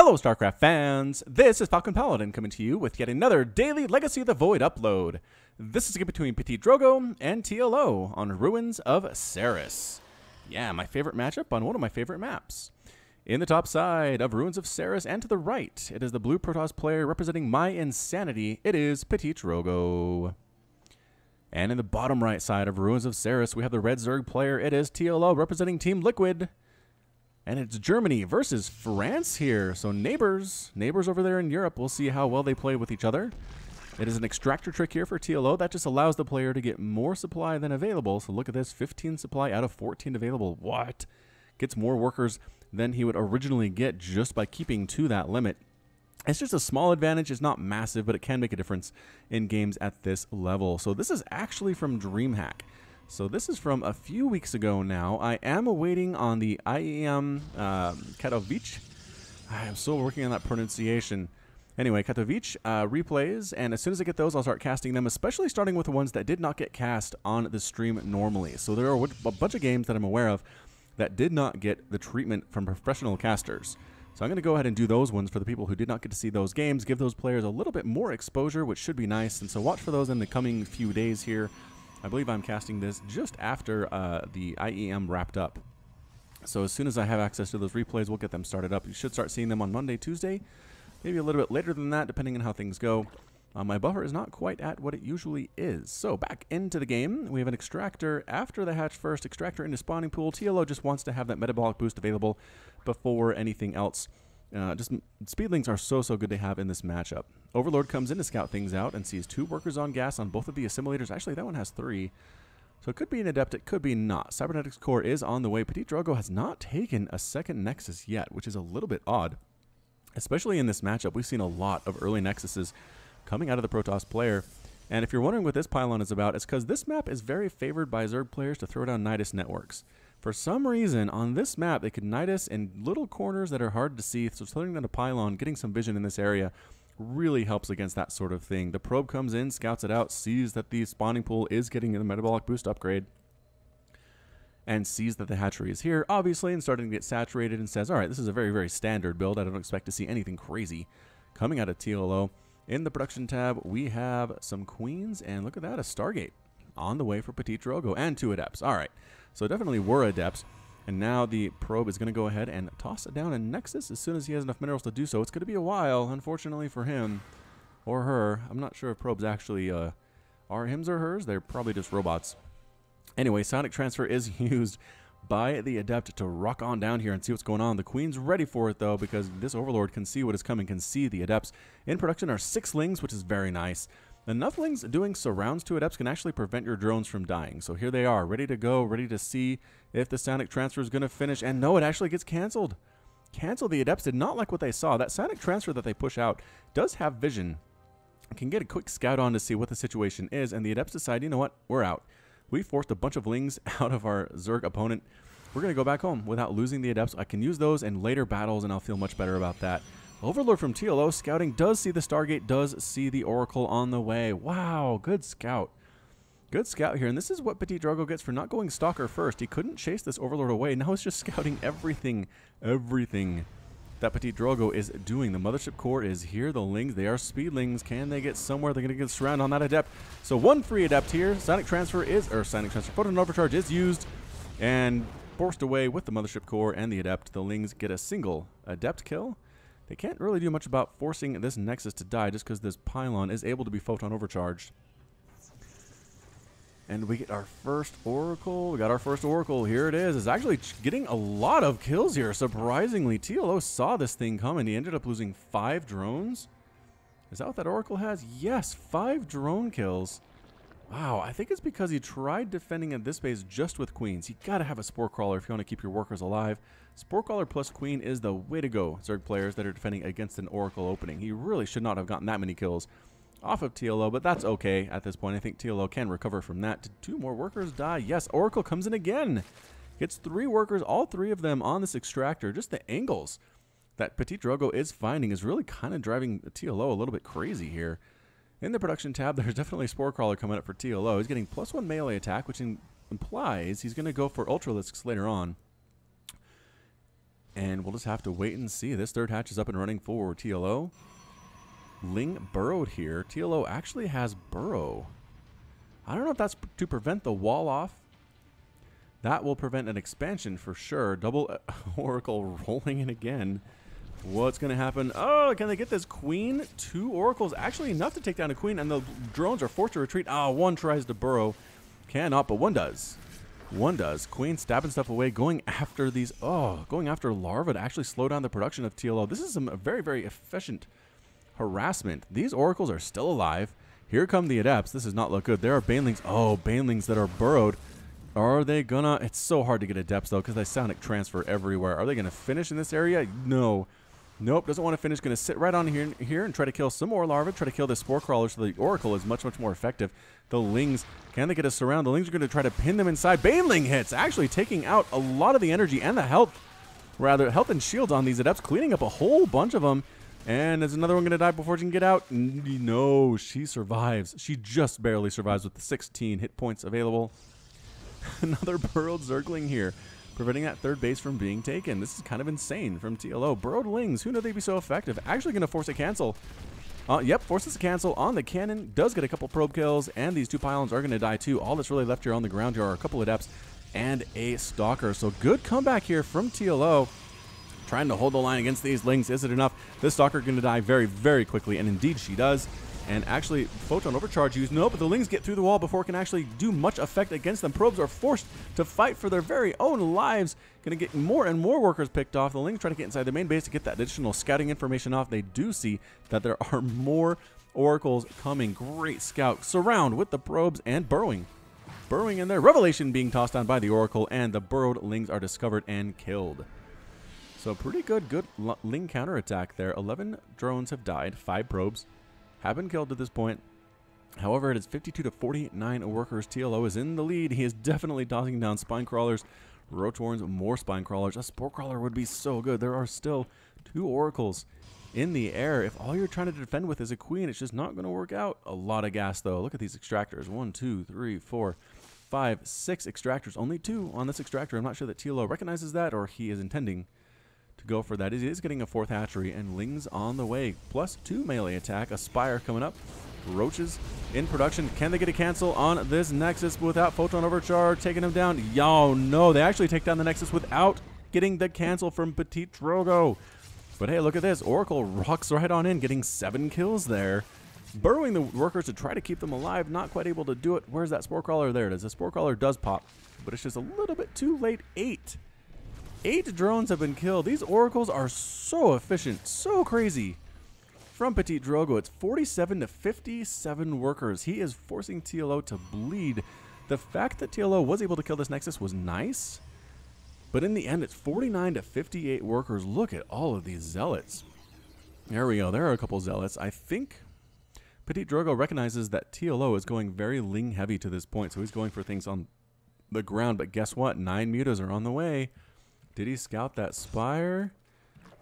Hello StarCraft fans, this is Falcon Paladin coming to you with yet another daily Legacy of the Void upload. This is a game between Ptitdrogo and TLO on Ruins of Seras. Yeah, my favorite matchup on one of my favorite maps. In the top side of Ruins of Seras and to the right, it is the blue Protoss player representing my insanity, it is Ptitdrogo. And in the bottom right side of Ruins of Seras, we have the red Zerg player, it is TLO representing Team Liquid. And it's Germany versus France here. So neighbors over there in Europe. We'll see how well they play with each other. It is an extractor trick here for TLO. That just allows the player to get more supply than available. So look at this, 15 supply out of 14 available. What? Gets more workers than he would originally get just by keeping to that limit. It's just a small advantage. It's not massive, but it can make a difference in games at this level. So this is actually from DreamHack. So this is from a few weeks ago now. I am awaiting on the IEM Katowice. I am still working on that pronunciation. Anyway, Katowice replays, and as soon as I get those, I'll start casting them, especially starting with the ones that did not get cast on the stream normally. So there are a bunch of games that I'm aware of that did not get the treatment from professional casters. So I'm going to go ahead and do those ones for the people who did not get to see those games, give those players a little bit more exposure, which should be nice. And so watch for those in the coming few days here. I believe I'm casting this just after the IEM wrapped up. So as soon as I have access to those replays, we'll get them started up. You should start seeing them on Monday, Tuesday, maybe a little bit later than that, depending on how things go. My buffer is not quite at what it usually is. So back into the game, we have an extractor after the hatch first, extractor into spawning pool. TLO just wants to have that metabolic boost available before anything else. Just speedlings are so good to have in this matchup. Overlord comes in to scout things out and sees 2 workers on gas on both of the assimilators. Actually, that one has 3. So it could be an adept, it could be not. Cybernetics core is on the way. Ptitdrogo has not taken a second nexus yet, which is a little bit odd. Especially in this matchup, we've seen a lot of early nexuses coming out of the Protoss player. And if you're wondering what this pylon is about, it's because this map is very favored by Zerg players to throw down Nidus networks. For some reason, on this map, they can Nidus in little corners that are hard to see, so throwing down a pylon, getting some vision in this area, really helps against that sort of thing. The probe comes in, scouts it out, sees that the spawning pool is getting a metabolic boost upgrade, and sees that the hatchery is here, obviously, and starting to get saturated, and says, alright, this is a very standard build. I don't expect to see anything crazy coming out of TLO. In the production tab, we have some queens, and look at that, a Stargate on the way for Ptitdrogo, and 2 adepts. Alright. So definitely were adepts, and now the probe is going to go ahead and toss it down in Nexus as soon as he has enough minerals to do so. It's going to be a while, unfortunately for him or her. I'm not sure if probes actually are hims or hers. They're probably just robots. Anyway, Sonic Transfer is used by the adept to rock on down here and see what's going on. The queen's ready for it, though, because this overlord can see what is coming, can see the adepts. In production are 6 lings, which is very nice. Enough lings doing surrounds to adepts can actually prevent your drones from dying. So here they are, ready to go, ready to see if the Sonic Transfer is going to finish. And no, it actually gets canceled. Canceled. The adepts did not like what they saw. That Sonic Transfer that they push out does have vision. Can get a quick scout on to see what the situation is. And the adepts decide, you know what, we're out. We forced a bunch of lings out of our Zerg opponent. We're going to go back home without losing the adepts. I can use those in later battles, and I'll feel much better about that. Overlord from TLO scouting does see the Stargate, does see the Oracle on the way. Wow, good scout. Good scout here, and this is what Ptitdrogo gets for not going Stalker first. He couldn't chase this Overlord away. Now he's just scouting everything that Ptitdrogo is doing. The Mothership Core is here. The Lings, they are Speedlings. Can they get somewhere? They're going to get surrounded on that Adept. So 1 free Adept here. Sonic Transfer, Photon Overcharge is used and forced away with the Mothership Core and the Adept. The Lings get a single Adept kill. They can't really do much about forcing this Nexus to die just because this pylon is able to be photon overcharged. And we get our first Oracle. We got our first Oracle. Here it is. It's actually getting a lot of kills here. Surprisingly, TLO saw this thing coming. He ended up losing 5 drones. Is that what that Oracle has? Yes, 5 drone kills. Wow, I think it's because he tried defending at this base just with queens. You gotta have a Spore Crawler if you want to keep your workers alive. Spore Crawler plus queen is the way to go, Zerg players that are defending against an Oracle opening. He really should not have gotten that many kills off of TLO, but that's okay at this point. I think TLO can recover from that. Did 2 more workers die? Yes, Oracle comes in again. Gets 3 workers, all 3 of them on this extractor. Just the angles that Ptitdrogo is finding is really kind of driving TLO a little bit crazy here. In the production tab, there's definitely a Spore Crawler coming up for TLO. He's getting +1 melee attack, which implies he's going to go for Ultralisks later on. And we'll just have to wait and see. This third hatch is up and running for TLO. Ling burrowed here. TLO actually has burrow. I don't know if that's to prevent the wall off. That will prevent an expansion for sure. Double Oracle rolling in again. What's going to happen? Oh, can they get this queen? 2 oracles. Actually enough to take down a queen, and the drones are forced to retreat. Ah, 1 tries to burrow. Cannot, but 1 does. 1 does. Queen stabbing stuff away, going after these. Oh, going after larva to actually slow down the production of TLO. This is some very, very efficient harassment. These oracles are still alive. Here come the adepts. This does not look good. There are banelings. Oh, banelings that are burrowed. Are they gonna? It's so hard to get adepts though because they sonic transfer everywhere. Are they gonna finish in this area? No. Nope, doesn't want to finish. Gonna sit right on here and try to kill some more larvae. Try to kill the spore crawlers so the oracle is much, much more effective. The lings, can they get a surround? The lings are gonna try to pin them inside. Baneling hits, actually taking out a lot of the energy and the health, rather health and shields on these adepts, cleaning up a whole bunch of them. And there's another one gonna die before she can get out. No, she survives. She just barely survives with the 16 hit points available. Another burrowed Zergling here, preventing that third base from being taken. This is kind of insane from TLO. Burrowed Lings, who knew they'd be so effective? Actually going to force a cancel. Yep, forces a cancel on the cannon. Does get a couple probe kills, and these 2 pylons are going to die too. All that's really left here on the ground here are a couple adepts and a stalker. So good comeback here from TLO. Trying to hold the line against these Lings. Is it enough? This stalker going to die very, very quickly, and indeed she does. And actually, Photon Overcharge used. No, but the Lings get through the wall before it can actually do much effect against them. Probes are forced to fight for their very own lives. Going to get more and more workers picked off. The Lings try to get inside the main base to get that additional scouting information off. They do see that there are more oracles coming. Great scout. Surround with the probes and burrowing. Burrowing in there. Revelation being tossed down by the oracle, and the burrowed Lings are discovered and killed. So pretty good Ling counterattack there. 11 drones have died. 5 probes have been killed at this point. However, it is 52 to 49 workers. TLO is in the lead. He is definitely tossing down spine crawlers, rotorns, more spine crawlers. A spore crawler would be so good. There are still 2 oracles in the air. If all you're trying to defend with is a queen, it's just not going to work out. A lot of gas though. Look at these extractors. 1, 2, 3, 4, 5, 6 extractors. Only 2 on this extractor. I'm not sure that TLO recognizes that, or he is intending to go for that. He is getting a 4th hatchery, and Lings on the way. Plus 2 melee attack. A Spire coming up. Roaches in production. Can they get a cancel on this Nexus without Photon Overcharge taking him down? Yo, no. They actually take down the Nexus without getting the cancel from Ptitdrogo. But hey, look at this. Oracle rocks right on in, getting 7 kills there. Burrowing the workers to try to keep them alive. Not quite able to do it. Where's that Spore Crawler? There it is. The Spore Crawler does pop, but it's just a little bit too late. 8 drones have been killed. These oracles are so efficient, so crazy. From Ptitdrogo, it's 47 to 57 workers. He is forcing TLO to bleed. The fact that TLO was able to kill this Nexus was nice, but in the end, it's 49 to 58 workers. Look at all of these zealots. There we go. There are a couple zealots. I think Ptitdrogo recognizes that TLO is going very Ling heavy to this point, so he's going for things on the ground. But guess what? 9 mutas are on the way. Did he scout that Spire?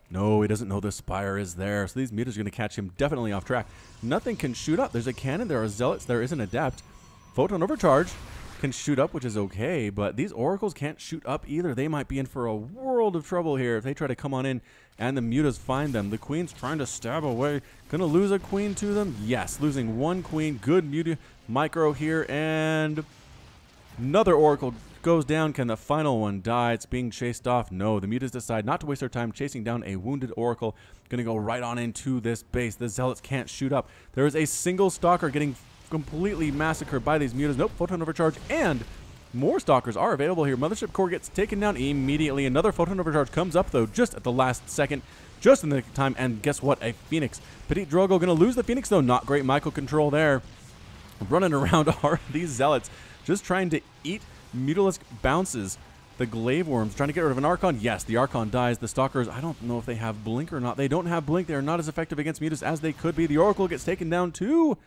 No, he doesn't know the Spire is there. So these mutas are going to catch him definitely off track. Nothing can shoot up. There's a cannon. There are zealots. There is an adept. Photon Overcharge can shoot up, which is okay. But these oracles can't shoot up either. They might be in for a world of trouble here if they try to come on in and the mutas find them. The queen's trying to stab away. Going to lose a queen to them? Yes, losing 1 queen. Good muta micro here. And another oracle goes down. Can the final one die? It's being chased off. No, the mutas decide not to waste their time chasing down a wounded oracle. Going to go right on into this base. The zealots can't shoot up. There is a single stalker getting completely massacred by these mutas. Nope, Photon Overcharge, and more stalkers are available here. Mothership Core gets taken down immediately. Another Photon Overcharge comes up though just at the last second, just in the time. And guess what? A Phoenix. Ptitdrogo going to lose the Phoenix though. Not great micro-control there. Running around are these zealots, just trying to eat Mutalisk bounces. The Glaive Worms trying to get rid of an Archon. Yes, the Archon dies. The Stalkers, I don't know if they have Blink or not. They don't have Blink. They are not as effective against mutas as they could be. The Oracle gets taken down too.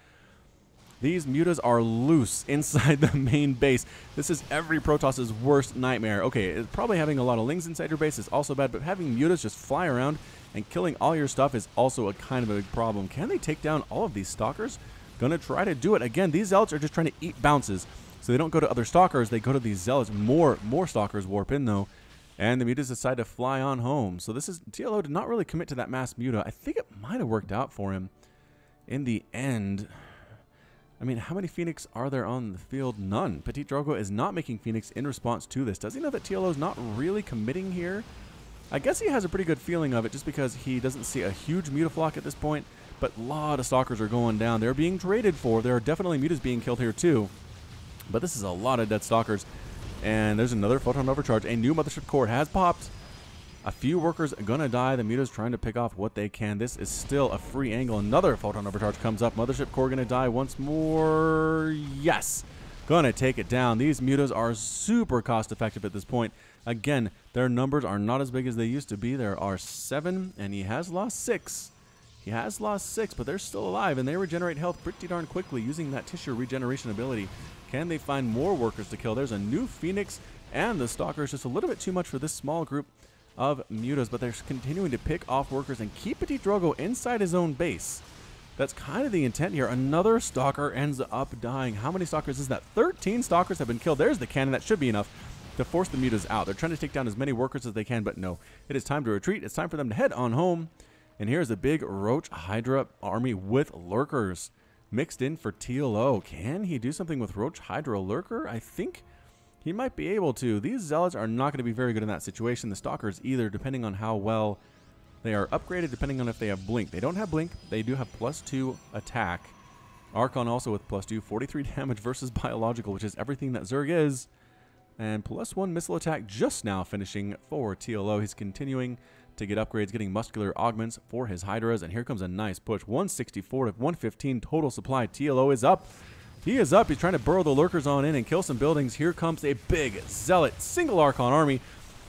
These mutas are loose inside the main base. This is every Protoss's worst nightmare. Okay, probably having a lot of Lings inside your base is also bad, but having mutas just fly around and killing all your stuff is also a kind of a big problem. Can they take down all of these Stalkers? Gonna try to do it. Again, these Zealots are just trying to eat bounces. So they don't go to other Stalkers, they go to these Zealots. More Stalkers warp in though. And the mutas decide to fly on home. So this is, TLO did not really commit to that mass muta. I think it might have worked out for him in the end. I mean, how many Phoenix are there on the field? None. Ptitdrogo is not making Phoenix in response to this. Does he know that TLO is not really committing here? I guess he has a pretty good feeling of it just because he doesn't see a huge mutaflock at this point, but a lot of stalkers are going down. They're being traded for. There are definitely mutas being killed here too, but this is a lot of dead stalkers. And there's another photon overcharge. A new mothership core has popped. A few workers are gonna die. The muta's trying to pick off what they can. This is still a free angle. Another photon overcharge comes up. Mothership core gonna die once more. Yes, gonna take it down. These mutas are super cost effective at this point. Again, their numbers are not as big as they used to be. There are 7, and he has lost 6. He has lost 6, but they're still alive, and they regenerate health pretty darn quickly using that tissue regeneration ability. Can they find more workers to kill? There's a new Phoenix, and the Stalker is just a little bit too much for this small group of mutas, but they're continuing to pick off workers and keep Ptitdrogo inside his own base. That's kind of the intent here. Another Stalker ends up dying. How many Stalkers is that? 13 Stalkers have been killed. There's the cannon. That should be enough to force the mutas out. They're trying to take down as many workers as they can, but no. It is time to retreat. It's time for them to head on home. And here's a big Roach Hydra army with lurkers mixed in for TLO. Can he do something with Roach Hydra lurker? I think he might be able to. These Zealots are not going to be very good in that situation. The Stalkers either, depending on how well they are upgraded, depending on if they have Blink. They don't have Blink. They do have +2 attack. Archon also with +2. 43 damage versus biological, which is everything that Zerg is. And +1 missile attack just now finishing for TLO. He's continuing to get upgrades, getting muscular augments for his Hydras. And here comes a nice push. 164 to 115 total supply. TLO is up. He is up. He's trying to burrow the lurkers on in and kill some buildings. Here comes a big Zealot single Archon army.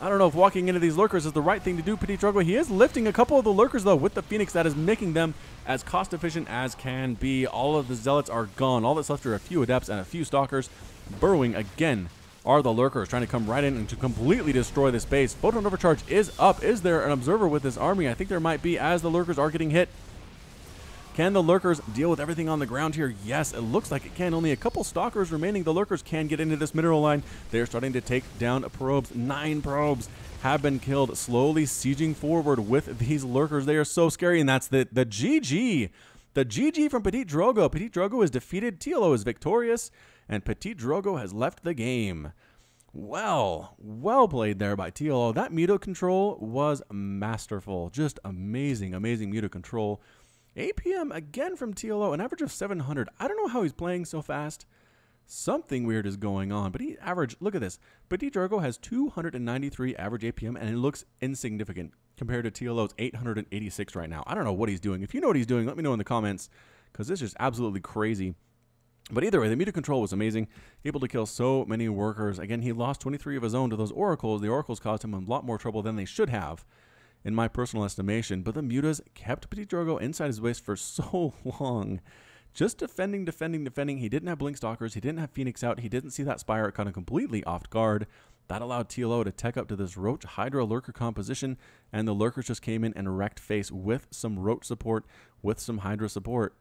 I don't know if walking into these lurkers is the right thing to do. Ptitdrogo, he is lifting a couple of the lurkers, though, with the Phoenix. That is making them as cost-efficient as can be. All of the Zealots are gone. All that's left are a few Adepts and a few Stalkers. Burrowing again are the lurkers, trying to come right in and to completely destroy this base. Photon Overcharge is up. Is there an observer with this army? I think there might be, as the lurkers are getting hit. Can the lurkers deal with everything on the ground here? Yes, it looks like it can. Only a couple Stalkers remaining. The lurkers can get into this mineral line. They're starting to take down probes. 9 probes have been killed, slowly sieging forward with these lurkers. They are so scary, and that's the GG. The GG from Ptitdrogo. Ptitdrogo is defeated. TLO is victorious, and Ptitdrogo has left the game. Well played there by TLO. That muta control was masterful. Just amazing, amazing muta control. APM again from TLO, an average of 700. I don't know how he's playing so fast. Something weird is going on, but he averaged, look at this. Ptitdrogo has 293 average APM, and it looks insignificant compared to TLO's 886 right now. I don't know what he's doing. If you know what he's doing, let me know in the comments, because this is just absolutely crazy. But either way, the muta control was amazing. Able to kill so many workers. Again, he lost 23 of his own to those oracles. The oracles caused him a lot more trouble than they should have, in my personal estimation. But the mutas kept Ptitdrogo inside his base for so long. Just defending. He didn't have Blink Stalkers. He didn't have Phoenix out. He didn't see that Spire kind of completely off guard. That allowed TLO to tech up to this Roach Hydra Lurker composition, and the Lurkers just came in and wrecked face with some Roach support, with some Hydra support.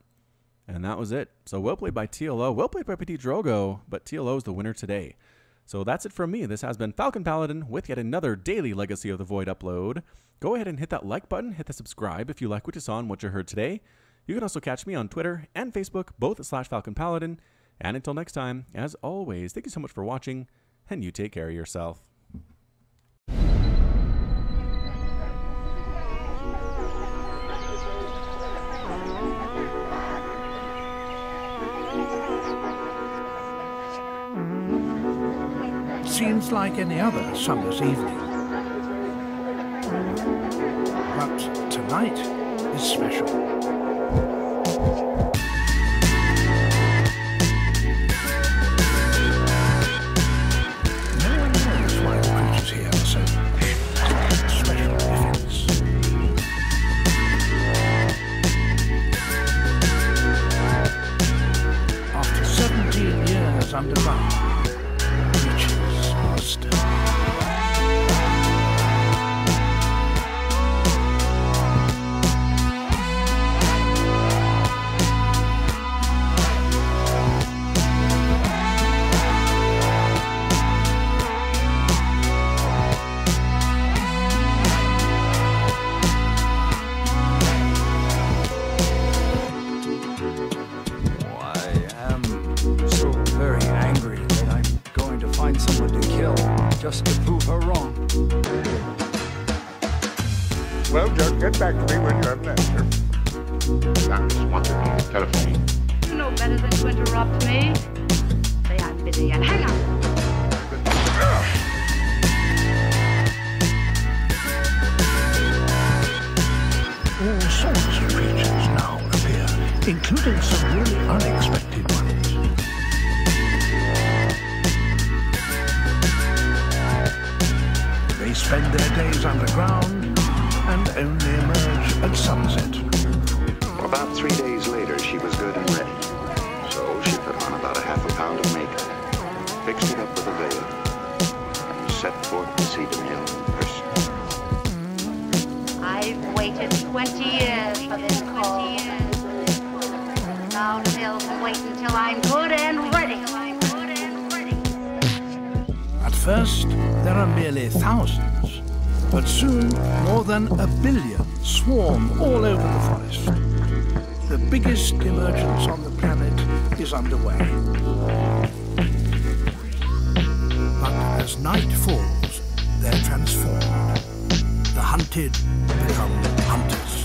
And that was it. So well played by TLO. Well played by Ptitdrogo, but TLO is the winner today. So that's it from me. This has been Falcon Paladin with yet another daily Legacy of the Void upload. Go ahead and hit that like button, hit the subscribe if you like what you saw and what you heard today. You can also catch me on Twitter and Facebook, both at /Falcon Paladin. And until next time, as always, thank you so much for watching, and you take care of yourself. Seems like any other summer's evening. But tonight is special. No one knows why the creatures here are so special effects. After 17 years underground, find someone to kill just to prove her wrong. Well, just get back to me when you have an answer. Sounds wanted on the telephone. You know better than to interrupt me. Say I'm busy and hang up. All sorts of creatures now appear, including some really unexpected ones. They spend their days underground and only emerge at sunset. About 3 days later, she was good and ready. So she put on about a half a pound of makeup, fixed it up with a veil, and set forth to see the mill in person. I've waited 20 years for this call. Now the mill can wait until I'm good and ready. At first, there are merely thousands, but soon more than 1 billion swarm all over the forest. The biggest emergence on the planet is underway. But as night falls, they're transformed. The hunted become hunters.